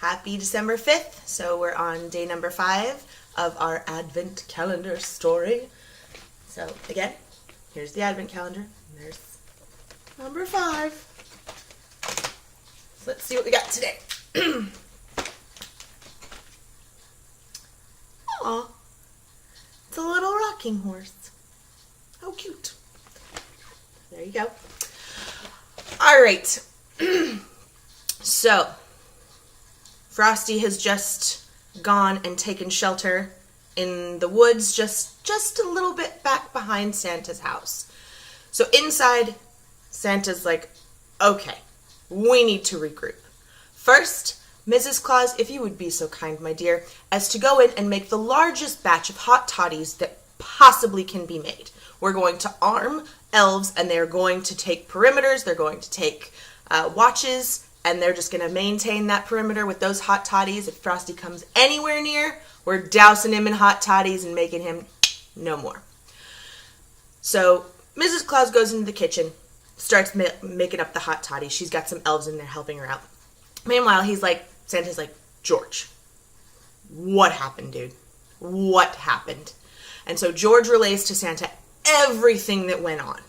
Happy December 5th. So we're on day number 5 of our Advent calendar story. So again, here's the Advent calendar. And there's number 5. So let's see what we got today. Aw, it's a little rocking horse. How cute. There you go. All right. So, Frosty has just gone and taken shelter in the woods just a little bit back behind Santa's house. So inside, Santa's like, okay, we need to regroup. First, Mrs. Claus, if you would be so kind, my dear, as to go in and make the largest batch of hot toddies that possibly can be made. We're going to arm elves, and they're going to take perimeters, they're going to take watches, and they're just going to maintain that perimeter with those hot toddies. If Frosty comes anywhere near, we're dousing him in hot toddies and making him no more. So Mrs. Claus goes into the kitchen, starts making up the hot toddies. She's got some elves in there helping her out. Meanwhile, Santa's like, George, what happened, dude? What happened? And so George relays to Santa everything that went on.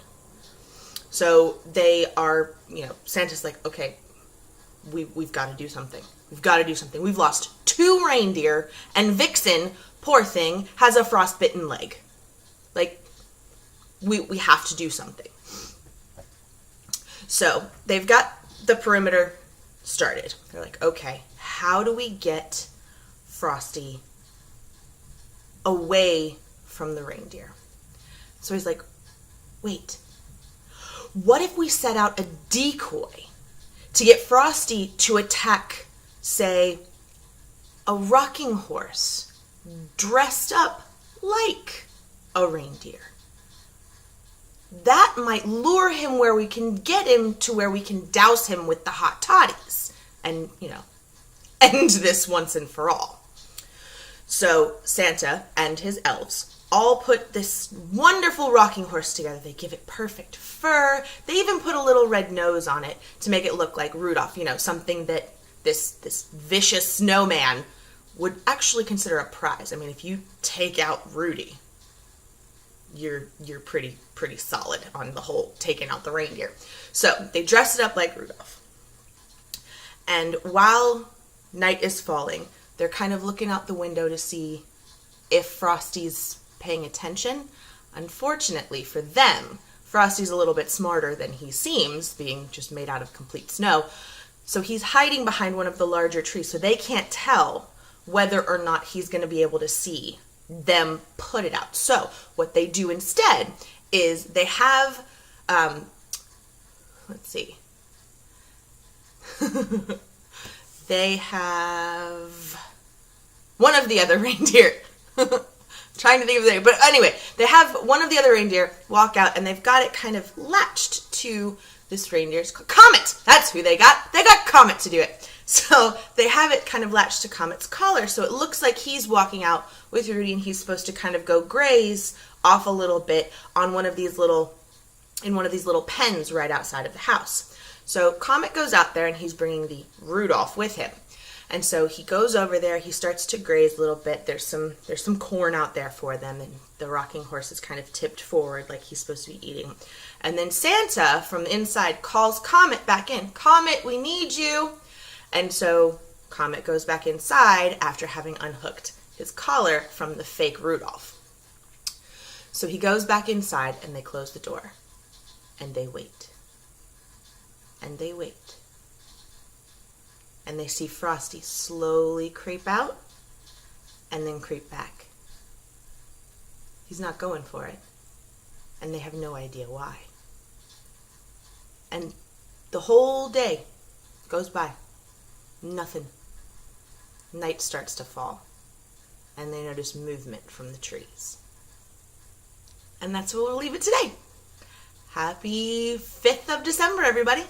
So they are, Santa's like, okay, we've got to do something. We've got to do something. We've lost 2 reindeer, and Vixen, poor thing, has a frostbitten leg. Like, we have to do something. So they've got the perimeter started. They're like, okay, how do we get Frosty away from the reindeer? So he's like, wait, what if we set out a decoy to get Frosty to attack, say, a rocking horse dressed up like a reindeer? That might lure him where we can get him to where we can douse him with the hot toddies and, end this once and for all. So Santa and his elves all put this wonderful rocking horse together. They give it perfect fur. They even put a little red nose on it to make it look like Rudolph, something that this vicious snowman would actually consider a prize. I mean, if you take out Rudy, you're pretty solid on the whole taking out the reindeer. So they dress it up like Rudolph. And while night is falling, they're kind of looking out the window to see if Frosty's paying attention. Unfortunately for them, Frosty's a little bit smarter than he seems, being just made out of complete snow. So he's hiding behind one of the larger trees, so they can't tell whether or not he's going to be able to see them put it out. So what they do instead is they have, they have one of the other reindeer. Trying to think of the name. But anyway, they have one of the other reindeer walk out, and they've got it kind of latched to this reindeer's Comet. That's who they got. They got Comet to do it. So they have it kind of latched to Comet's collar, so it looks like he's walking out with Rudy, and he's supposed to kind of go graze off a little bit on one of these little pens right outside of the house. So Comet goes out there, and he's bringing the Rudolph with him. And so he goes over there, he starts to graze a little bit. There's some corn out there for them, and the rocking horse is kind of tipped forward like he's supposed to be eating. And then Santa, from the inside, calls Comet back in. Comet, we need you. And so Comet goes back inside after having unhooked his collar from the fake Rudolph. So he goes back inside, and they close the door. And they wait. And they wait. And they see Frosty slowly creep out and then creep back. He's not going for it. And they have no idea why. And the whole day goes by. Nothing. Night starts to fall. And they notice movement from the trees. And that's where we'll leave it today. Happy 5th of December, everybody.